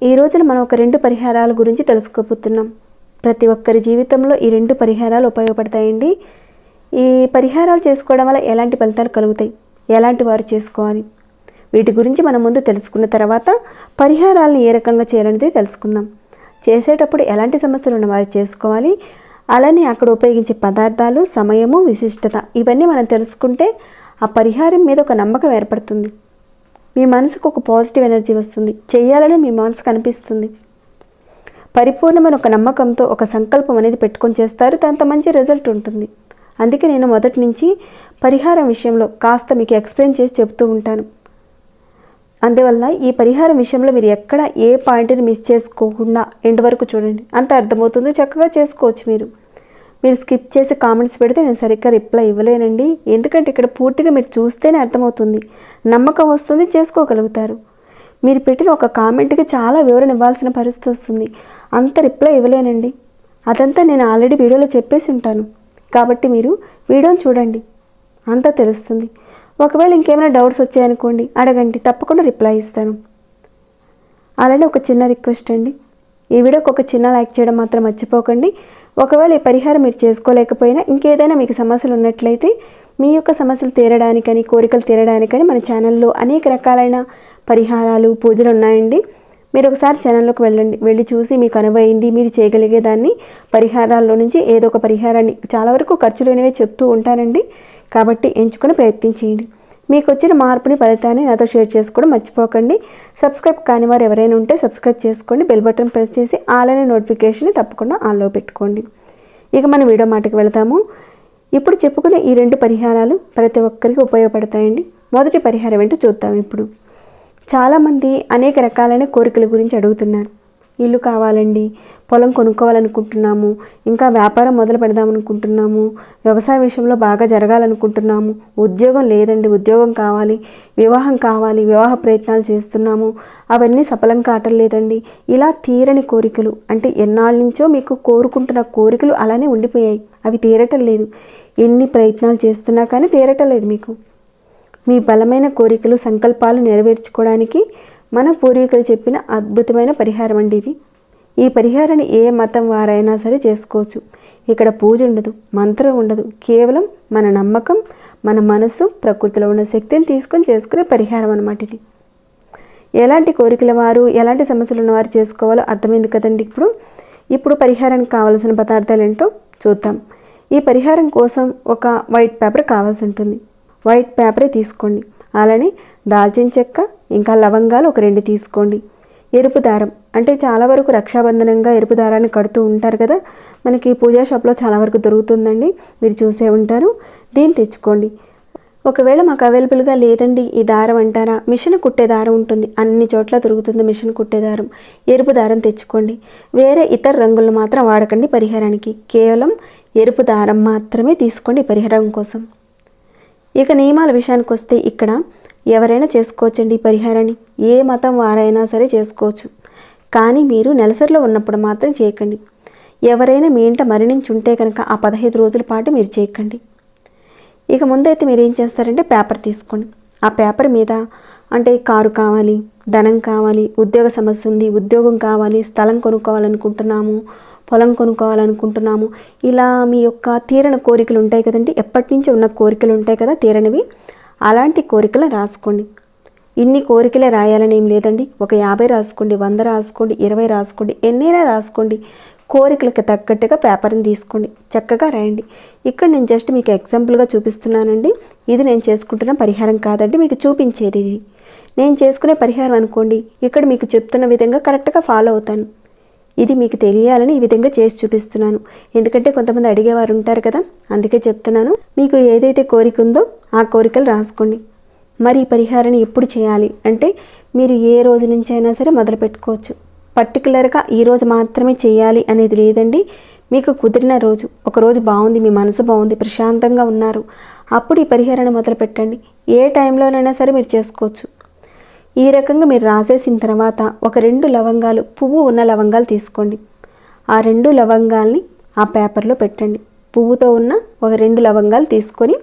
ఈ రోజున మనం ఒక 2 పరిహారాల గురించి తెలుసుకోబోతున్నాం. ప్రతి ఒక్కరి జీవితంలో ఈ 2 పరిహారాలు ఉపయోగపడతాయండి. ఈ పరిహారాలు చేసుకోవడం వల్ల ఎలాంటి ఫలితాలు కలుగుతాయి, ఎలాంటి వారు చేసుకోవాలి, వీటి గురించి మనం ముందు తెలుసుకున్న తర్వాత పరిహారాలను ఏ రకంగా చేయాలనేది తెలుసుకుందాం. చేసేటప్పుడు ఎలాంటి సమస్యలు ఉన్న వారు చేసుకోవాలి, అలానే అక్కడ ఉపయోగించే పదార్థాలు, సమయము, విశిష్టత ఇవన్నీ మనం తెలుసుకుంటే ఆ పరిహారం మీద ఒక నమ్మకం ఏర్పడుతుంది. మీ మనసుకు ఒక పాజిటివ్ ఎనర్జీ వస్తుంది, చేయాలని మీ మనసుకు అనిపిస్తుంది. పరిపూర్ణమైన ఒక నమ్మకంతో ఒక సంకల్పం అనేది పెట్టుకొని చేస్తారు, దాంతో మంచి రిజల్ట్ ఉంటుంది. అందుకే నేను మొదటి నుంచి పరిహారం విషయంలో కాస్త మీకు ఎక్స్ప్లెయిన్ చేసి చెప్తూ ఉంటాను. అందువల్ల ఈ పరిహారం విషయంలో మీరు ఎక్కడ ఏ పాయింట్ని మిస్ చేసుకోకుండా ఎండ్ వరకు చూడండి, అంత అర్థమవుతుంది, చక్కగా చేసుకోవచ్చు. మీరు స్కిప్ చేసి కామెంట్స్ పెడితే నేను సరిగ్గా రిప్లై ఇవ్వలేనండి, ఎందుకంటే ఇక్కడ పూర్తిగా మీరు చూస్తేనే అర్థమవుతుంది, నమ్మకం వస్తుంది, చేసుకోగలుగుతారు. మీరు పెట్టిన ఒక కామెంట్కి చాలా వివరణ ఇవ్వాల్సిన పరిస్థితి వస్తుంది, అంత రిప్లై ఇవ్వలేనండి. అదంతా నేను ఆల్రెడీ వీడియోలో చెప్పేసి ఉంటాను, కాబట్టి మీరు వీడియోని చూడండి, అంతా తెలుస్తుంది. ఒకవేళ ఇంకేమైనా డౌట్స్ వచ్చాయనుకోండి, అడగండి, తప్పకుండా రిప్లై ఇస్తాను. అలానే ఒక చిన్న రిక్వెస్ట్ అండి, ఈ వీడియోకి ఒక చిన్న లైక్ చేయడం మాత్రం మర్చిపోకండి. ఒకవేళ ఈ పరిహారం మీరు చేసుకోలేకపోయినా ఇంకేదైనా మీకు సమస్యలు ఉన్నట్లయితే మీ యొక్క సమస్యలు తీరడానికని, కోరికలు తీరడానికని మన ఛానల్లో అనేక రకాలైన పరిహారాలు, పూజలు ఉన్నాయండి. మీరు ఒకసారి ఛానల్లోకి వెళ్ళి చూసి మీకు అనుభవైంది, మీరు చేయగలిగేదాన్ని పరిహారాల్లో నుంచి ఏదో ఒక పరిహారాన్ని, చాలా వరకు ఖర్చు లేనివే చెప్తూ ఉంటానండి, కాబట్టి ఎంచుకొని ప్రయత్నించేయండి. మీకు వచ్చిన మార్పుని, ఫలితాన్ని నాతో షేర్ చేసుకోవడం మర్చిపోకండి. సబ్స్క్రైబ్ కాని వారు ఎవరైనా ఉంటే సబ్స్క్రైబ్ చేసుకోండి, బెల్ బటన్ ప్రెస్ చేసి ఆల్ అనే నోటిఫికేషన్ తప్పకుండా ఆన్లో పెట్టుకోండి. ఇక మన వీడియో మాటకి వెళతాము. ఇప్పుడు చెప్పుకునే ఈ 2 పరిహారాలు ప్రతి ఒక్కరికి ఉపయోగపడతాయండి. మొదటి పరిహారం ఏంటో చూద్దాం. ఇప్పుడు చాలామంది అనేక రకాలైన కోరికల గురించి అడుగుతున్నారు. ఇల్లు కావాలండి, పొలం కొనుక్కోవాలనుకుంటున్నాము, ఇంకా వ్యాపారం మొదలు పెడదామనుకుంటున్నాము, వ్యవసాయ విషయంలో బాగా జరగాలనుకుంటున్నాము, ఉద్యోగం లేదండి, ఉద్యోగం కావాలి, వివాహం కావాలి, వివాహ ప్రయత్నాలు చేస్తున్నాము, అవన్నీ సఫలం కావటం లేదండి. ఇలా తీరని కోరికలు, అంటే ఎన్నాళ్ళ నుంచో మీకు కోరుకుంటున్న కోరికలు అలానే ఉండిపోయాయి, అవి తీరటం లేదు. ఎన్ని ప్రయత్నాలు చేస్తున్నా కానీ తీరటం లేదు. మీకు మీ బలమైన కోరికలు, సంకల్పాలు నెరవేర్చుకోవడానికి మన పూర్వీకులు చెప్పిన అద్భుతమైన పరిహారం అండి ఇది. ఈ పరిహారాన్ని ఏ మతం వారైనా సరే చేసుకోవచ్చు. ఇక్కడ పూజ ఉండదు, మంత్రం ఉండదు, కేవలం మన నమ్మకం, మన మనసు, ప్రకృతిలో ఉన్న శక్తిని తీసుకొని చేసుకునే పరిహారం అన్నమాట ఇది. ఎలాంటి కోరికల వారు, ఎలాంటి సమస్యలు ఉన్నవారు చేసుకోవాలో అర్థమైంది కదండి. ఇప్పుడు పరిహారానికి కావాల్సిన పదార్థాలు ఏంటో చూద్దాం. ఈ పరిహారం కోసం ఒక వైట్ పేపర్ కావాల్సి ఉంటుంది. వైట్ పేపరే తీసుకోండి. అలానే దాల్చిన చెక్క, ఇంకా లవంగాలు ఒక 2 తీసుకోండి. ఎరుపు దారం, అంటే చాలా వరకు రక్షాబంధనంగా ఎరుపు దారాన్ని కడుతూ ఉంటారు కదా, మనకి పూజా షాప్లో చాలా వరకు దొరుకుతుందండి, మీరు చూసే ఉంటారు. దీన్ని తెచ్చుకోండి. ఒకవేళ మాకు అవైలబుల్గా లేదండి ఈ దారం అంటారా, మిషన్ కుట్టే దారం ఉంటుంది, అన్ని చోట్ల దొరుకుతుంది మిషన్ కుట్టే దారం. ఎరుపు దారం తెచ్చుకోండి. వేరే ఇతర రంగులను మాత్రం వాడకండి పరిహారానికి, కేవలం ఎరుపు దారం మాత్రమే తీసుకోండి పరిహారం కోసం. ఇక నియమాల విషయానికి వస్తే ఇక్కడ ఎవరైనా చేసుకోవచ్చండి ఈ పరిహారాన్ని, ఏ మతం వారైనా సరే చేసుకోవచ్చు. కానీ మీరు నెలసరిలో ఉన్నప్పుడు మాత్రం చేయకండి. ఎవరైనా మీ ఇంట మరణించి ఉంటే కనుక ఆ 15 రోజుల పాటు మీరు చేయకండి. ఇక ముందైతే మీరు ఏం చేస్తారంటే పేపర్ తీసుకోండి. ఆ పేపర్ మీద అంటే కారు కావాలి, ధనం కావాలి, ఉద్యోగ సమస్య ఉంది, ఉద్యోగం కావాలి, స్థలం కొనుక్కోవాలనుకుంటున్నాము, పొలం కొనుక్కోవాలనుకుంటున్నాము, ఇలా మీ యొక్క తీరని కోరికలు ఉంటాయి కదండి, ఎప్పటి నుంచో ఉన్న కోరికలు ఉంటాయి కదా తీరనివి, అలాంటి కోరికలు రాసుకోండి. ఇన్ని కోరికలే రాయాలని ఏం లేదండి, ఒక 50 రాసుకోండి, 100 రాసుకోండి, 20 రాసుకోండి, ఎన్నైనా రాసుకోండి. కోరికలకు తగ్గట్టుగా పేపర్ని తీసుకోండి, చక్కగా రాయండి. ఇక్కడ నేను జస్ట్ మీకు ఎగ్జాంపుల్గా చూపిస్తున్నానండి, ఇది నేను చేసుకుంటున్న పరిహారం కాదండి, మీకు చూపించేది ఇది. నేను చేసుకునే పరిహారం అనుకోండి, ఇక్కడ మీకు చెప్తున్న విధంగా కరెక్ట్గా ఫాలో అవుతాను. ఇది మీకు తెలియాలని ఈ విధంగా చేసి చూపిస్తున్నాను, ఎందుకంటే కొంతమంది అడిగేవారు ఉంటారు కదా, అందుకే చెప్తున్నాను. మీకు ఏదైతే కోరిక ఉందో ఆ కోరికలు రాసుకోండి. మరి ఈ పరిహారాన్ని ఎప్పుడు చేయాలి అంటే మీరు ఏ రోజు నుంచి అయినా సరే మొదలు పెట్టుకోవచ్చు. పర్టికులర్గా ఈరోజు మాత్రమే చేయాలి అనేది లేదండి. మీకు కుదిరిన రోజు, ఒక రోజు బాగుంది, మీ మనసు బాగుంది, ప్రశాంతంగా ఉన్నారు, అప్పుడు ఈ పరిహారాన్ని మొదలు పెట్టండి. ఏ టైంలోనైనా సరే మీరు చేసుకోవచ్చు. ఈ రకంగా మీరు రాసేసిన తర్వాత ఒక 2 లవంగాలు, పువ్వు ఉన్న లవంగాలు తీసుకోండి. ఆ 2 లవంగాల్ని ఆ పేపర్లో పెట్టండి. పువ్వుతో ఉన్న ఒక 2 లవంగాలు తీసుకొని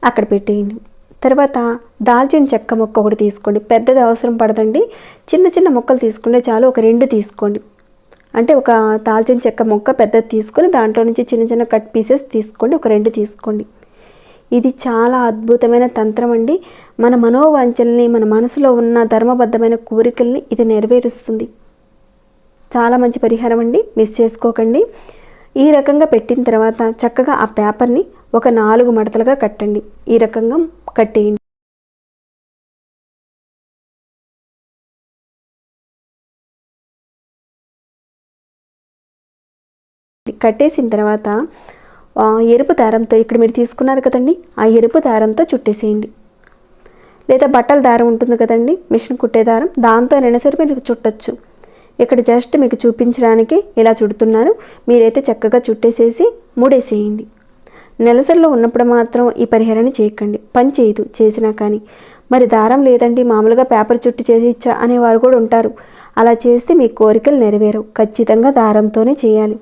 అక్కడ పెట్టేయండి. తర్వాత దాల్చిన చెక్క ముక్క ఒకటి తీసుకోండి. పెద్దది అవసరం పడదండి, చిన్న చిన్న ముక్కలు తీసుకుంటే చాలు. ఒక 2 తీసుకోండి. అంటే ఒక దాల్చిన చెక్క ముక్క పెద్దది తీసుకొని దాంట్లో నుంచి చిన్న చిన్న కట్ పీసెస్ తీసుకోండి. ఒక 2 తీసుకోండి. ఇది చాలా అద్భుతమైన తంత్రం అండి. మన మనోవాంఛల్ని, మన మనసులో ఉన్న ధర్మబద్ధమైన కోరికల్ని ఇది నెరవేరుస్తుంది. చాలా మంచి పరిహారం అండి, మిస్ చేసుకోకండి. ఈ రకంగా పెట్టిన తర్వాత చక్కగా ఆ పేపర్ని ఒక 4 మడతలుగా కట్టండి. ఈ రకంగా కట్టేయండి. కట్టేసిన తర్వాత ఎరుపు దారంతో, ఇక్కడ మీరు తీసుకున్నారు కదండి, ఆ ఎరుపు దారంతో చుట్టేసేయండి. లేదా బట్టల దారం ఉంటుంది కదండి, మిషన్ కుట్టే దారం, దాంతో అయినా సరే మీరు చుట్టచ్చు. ఇక్కడ జస్ట్ మీకు చూపించడానికి ఇలా చుడుతున్నాను. మీరైతే చక్కగా చుట్టేసేసి మూడేసేయండి. నెలసరిలో ఉన్నప్పుడు మాత్రం ఈ పరిహారాన్ని చేయకండి, పని చేయదు చేసినా కానీ. మరి దారం లేదండి, మామూలుగా పేపర్ చుట్టి చేసి ఇచ్చా అనేవారు కూడా ఉంటారు. అలా చేస్తే మీ కోరికలు నెరవేరవు. ఖచ్చితంగా దారంతోనే చేయాలి.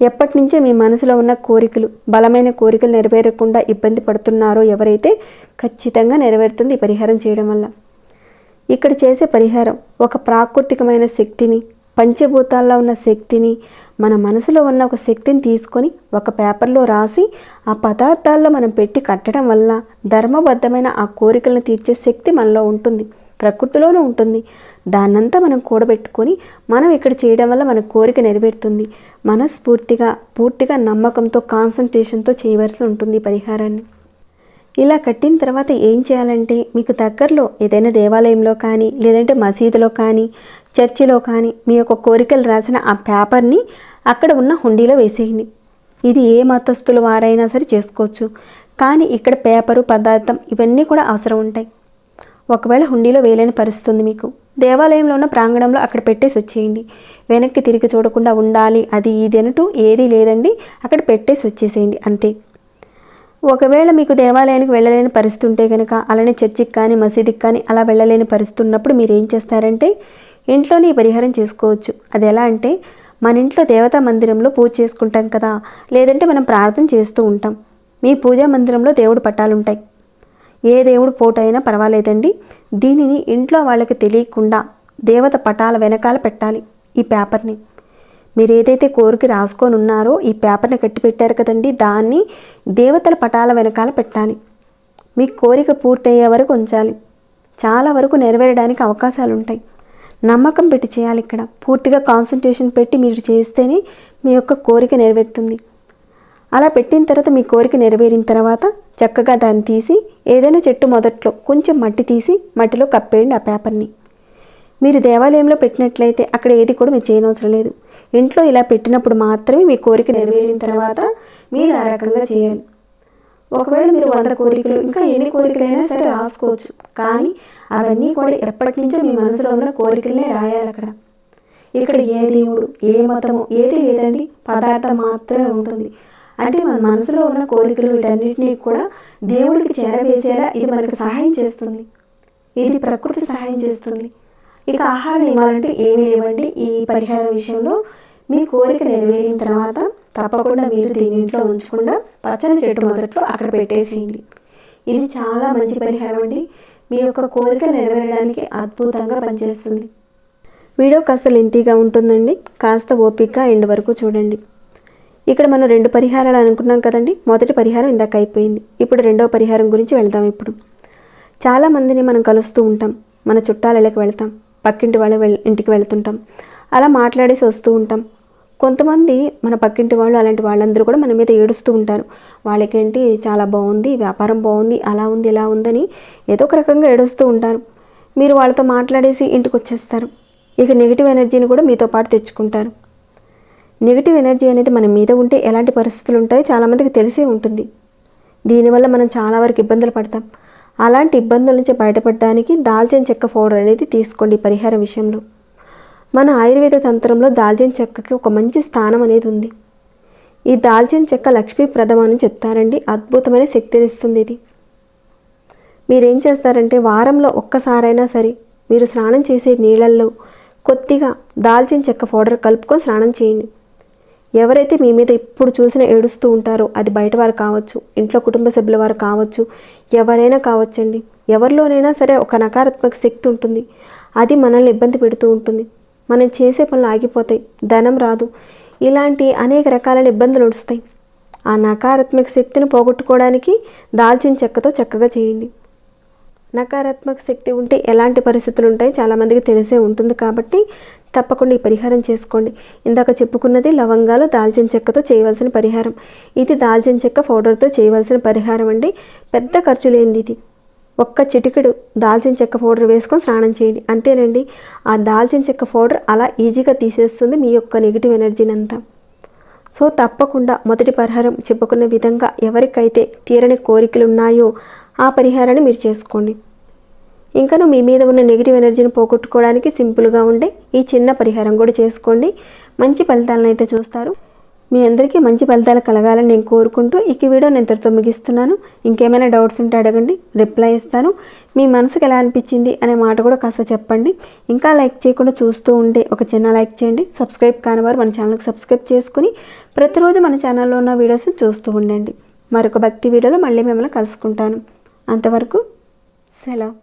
ఎప్పటి నుంచో మీ మనసులో ఉన్న కోరికలు, బలమైన కోరికలు నెరవేరకుండా ఇబ్బంది పడుతున్నారో ఎవరైతే, ఖచ్చితంగా నెరవేరుతుంది ఈ పరిహారం చేయడం వల్ల. ఇక్కడ చేసే పరిహారం ఒక ప్రాకృతికమైన శక్తిని, పంచభూతాల్లో ఉన్న శక్తిని, మన మనసులో ఉన్న ఒక శక్తిని తీసుకొని ఒక పేపర్లో రాసి ఆ పదార్థాల్లో మనం పెట్టి కట్టడం వల్ల ధర్మబద్ధమైన ఆ కోరికలను తీర్చే శక్తి మనలో ఉంటుంది, ప్రకృతిలోనూ ఉంటుంది. దాన్నంతా మనం కూడబెట్టుకొని మనం ఇక్కడ చేయడం వల్ల మన కోరిక నెరవేరుతుంది. మనస్ఫూర్తిగా, పూర్తిగా నమ్మకంతో, కాన్సన్ట్రేషన్తో చేయవలసి ఉంటుంది ఈ పరిహారాన్ని. ఇలా కట్టిన తర్వాత ఏం చేయాలంటే, మీకు దగ్గరలో ఏదైనా దేవాలయంలో కానీ, లేదంటే మసీదులో కానీ, చర్చిలో కానీ మీ యొక్క కోరికలు రాసిన ఆ పేపర్ని అక్కడ ఉన్న హుండీలో వేసేయండి. ఇది ఏ మతస్థుల వారైనా సరే చేసుకోవచ్చు. కానీ ఇక్కడ పేపరు, పదార్థం ఇవన్నీ కూడా అవసరం ఉంటాయి. ఒకవేళ హుండీలో వేయలేని పరిస్థితి ఉంది మీకు, దేవాలయంలో ఉన్న ప్రాంగణంలో అక్కడ పెట్టేసి వచ్చేయండి. వెనక్కి తిరిగి చూడకుండా ఉండాలి అది ఇది అంటూ ఏదీ లేదండి, అక్కడ పెట్టేసి వచ్చేసేయండి అంతే. ఒకవేళ మీకు దేవాలయానికి వెళ్ళలేని పరిస్థితి ఉంటే కనుక, అలానే చర్చికి కానీ, మసీదుకి కానీ అలా వెళ్ళలేని పరిస్థితి ఉన్నప్పుడు మీరు ఏం చేస్తారంటే, ఇంట్లోనే ఈ పరిహారం చేసుకోవచ్చు. అది ఎలా అంటే, మన ఇంట్లో దేవతా మందిరంలో పూజ చేసుకుంటాం కదా, లేదంటే మనం ప్రార్థన చేస్తూ ఉంటాం. మీ పూజా మందిరంలో దేవుడు పటాలు ఉంటాయి. ఏ దేవుడు ఫోటో అయినా పర్వాలేదండి. దీనిని ఇంట్లో వాళ్ళకి తెలియకుండా దేవత పటాల వెనకాల పెట్టాలి ఈ పేపర్ని. మీరు ఏదైతే కోరిక రాసుకొని ఉన్నారో ఈ పేపర్ని కట్టి పెట్టారు కదండి, దాన్ని దేవతల పటాల వెనకాల పెట్టాలి. మీ కోరిక పూర్తయ్యే వరకు ఉంచాలి. చాలా వరకు నెరవేరడానికి అవకాశాలు ఉంటాయి. నమ్మకం పెట్టి చేయాలి. ఇక్కడ పూర్తిగా కాన్సన్ట్రేషన్ పెట్టి మీరు చేస్తేనే మీ యొక్క కోరిక నెరవేరుతుంది. అలా పెట్టిన తర్వాత మీ కోరిక నెరవేరిన తర్వాత చక్కగా దాన్ని తీసి ఏదైనా చెట్టు మొదట్లో కొంచెం మట్టి తీసి మట్టిలో కప్పేయండి ఆ పేపర్ని. మీరు దేవాలయంలో పెట్టినట్లయితే అక్కడ ఏది కూడా మీరు చేయనవసరం లేదు. ఇంట్లో ఇలా పెట్టినప్పుడు మాత్రమే మీ కోరిక నెరవేరిన తర్వాత మీరు ఆ రకంగా చేయాలి. ఒకవేళ మీరు 100 కోరికలు ఇంకా ఎన్ని కోరికలైనా సరే రాసుకోవచ్చు. కానీ అవన్నీ కూడా ఎప్పటి నుంచో మీ మనసులో ఉన్న కోరికలనే రాయాలి అక్కడ. ఇక్కడ ఏ దేవుడు, ఏ మతము ఏది లేదండి, పదార్థం మాత్రమే ఉంటుంది. అంటే మన మనసులో ఉన్న కోరికలు వీటన్నిటినీ కూడా దేవుడికి చేరవేసేలా ఇది మనకు సహాయం చేస్తుంది. ఇది ప్రకృతి సహాయం చేస్తుంది. ఇక ఆహార నియమాలంటే ఏమీ లేవండి. ఈ పరిహారం విషయంలో మీ కోరిక నెరవేరిన తర్వాత తప్పకుండా మీరు దీని ఇంట్లో ఉంచకుండా పచ్చని చెట్టు మొదట్లో అక్కడ పెట్టేసేయండి. ఇది చాలా మంచి పరిహారం అండి. మీ యొక్క కోరిక నెరవేరడానికి అద్భుతంగా పనిచేస్తుంది. వీడియో కాస్త లెంతీగా ఉంటుందండి, కాస్త ఓపికగా ఎండ్ వరకు చూడండి. ఇక్కడ మనం 2 పరిహారాలు అనుకున్నాం కదండి. మొదటి పరిహారం ఇందాక అయిపోయింది. ఇప్పుడు రెండవ పరిహారం గురించి వెళ్దాం. ఇప్పుడు చాలామందిని మనం కలుస్తూ ఉంటాం, మన చుట్టాలకి వెళ్తాం, పక్కింటి వాళ్ళ ఇంటికి వెళ్తుంటాం, అలా మాట్లాడేసి వస్తూ ఉంటాం. కొంతమంది మన పక్కింటి వాళ్ళు, అలాంటి వాళ్ళందరూ కూడా మన మీద ఏడుస్తూ ఉంటారు. వాళ్ళకేంటి చాలా బాగుంది, వ్యాపారం బాగుంది, అలా ఉంది ఇలా ఉందని ఏదో ఒక రకంగా ఏడుస్తూ ఉంటారు. మీరు వాళ్ళతో మాట్లాడేసి ఇంటికి వచ్చేస్తారు. ఇక నెగిటివ్ ఎనర్జీని కూడా మీతో పాటు తెచ్చుకుంటారు. నెగిటివ్ ఎనర్జీ అనేది మన మీద ఉంటే ఎలాంటి పరిస్థితులు ఉంటాయో చాలామందికి తెలిసే ఉంటుంది. దీనివల్ల మనం చాలా వరకు ఇబ్బందులు పడతాం. అలాంటి ఇబ్బందుల నుంచి బయటపడడానికి దాల్చిన చెక్క పౌడర్ అనేది తీసుకోండి. పరిహారం విషయంలో మన ఆయుర్వేద తంత్రంలో దాల్చిన చెక్కకి ఒక మంచి స్థానం అనేది ఉంది. ఈ దాల్చిన చెక్క లక్ష్మీప్రదం అని చెప్తారండి. అద్భుతమైన శక్తిని ఇస్తుంది ఇది. మీరేం చేస్తారంటే వారంలో ఒక్కసారైనా సరే మీరు స్నానం చేసే నీళ్ళల్లో కొద్దిగా దాల్చిన చెక్క పౌడర్ కలుపుకొని స్నానం చేయండి. ఎవరైతే మీ మీద ఇప్పుడు చూసినా ఏడుస్తూ ఉంటారో, అది బయట వారు కావచ్చు, ఇంట్లో కుటుంబ సభ్యుల వారు కావచ్చు, ఎవరైనా కావచ్చండి. ఎవరిలోనైనా సరే ఒక నకారాత్మక శక్తి ఉంటుంది. అది మనల్ని ఇబ్బంది పెడుతూ ఉంటుంది. మనం చేసే పనులు ఆగిపోతాయి, ధనం రాదు, ఇలాంటి అనేక రకాలైన ఇబ్బందులు వస్తాయి. ఆ నకారాత్మక శక్తిని పోగొట్టుకోవడానికి దాల్చిన చెక్కతో చక్కగా చేయండి. నకారాత్మక శక్తి ఉంటే ఎలాంటి పరిస్థితులు ఉంటాయి చాలామందికి తెలిసే ఉంటుంది. కాబట్టి తప్పకుండా ఈ పరిహారం చేసుకోండి. ఇందాక చెప్పుకున్నది లవంగాలు దాల్చిన చెక్కతో చేయవలసిన పరిహారం. ఇది దాల్చిన చెక్క పౌడర్తో చేయవలసిన పరిహారం అండి. పెద్ద ఖర్చు లేనిది ఇది. ఒక్క చిటికెడు దాల్చిన చెక్క పౌడర్ వేసుకొని స్నానం చేయండి, అంతేనండి. ఆ దాల్చిన చెక్క పౌడర్ అలా ఈజీగా తీసేస్తుంది మీ యొక్క నెగిటివ్ ఎనర్జీని అంతా. సో తప్పకుండా మొదటి పరిహారం చెప్పుకున్న విధంగా ఎవరికైతే తీరని కోరికలు ఉన్నాయో ఆ పరిహారాన్ని మీరు చేసుకోండి. ఇంకను మీ మీద ఉన్న నెగిటివ్ ఎనర్జీని పోగొట్టుకోవడానికి సింపుల్గా ఉండే ఈ చిన్న పరిహారం కూడా చేసుకోండి. మంచి ఫలితాలను అయితే చూస్తారు. మీ అందరికీ మంచి ఫలితాలు కలగాలని నేను కోరుకుంటూ ఈ వీడియో నేను ఇంతటితో ముగిస్తున్నాను. ఇంకేమైనా డౌట్స్ ఉంటే అడగండి, రిప్లై ఇస్తాను. మీ మనసుకు ఎలా అనిపించింది అనే మాట కూడా కాస్త చెప్పండి. ఇంకా లైక్ చేయకుండా చూస్తూ ఉంటే ఒక చిన్న లైక్ చేయండి. సబ్స్క్రైబ్ కానివారు మన ఛానల్కి సబ్స్క్రైబ్ చేసుకుని ప్రతిరోజు మన ఛానల్లో ఉన్న వీడియోస్ని చూస్తూ ఉండండి. మరొక భక్తి వీడియోలో మళ్ళీ మిమ్మల్ని కలుసుకుంటాను. అంతవరకు సెలవు.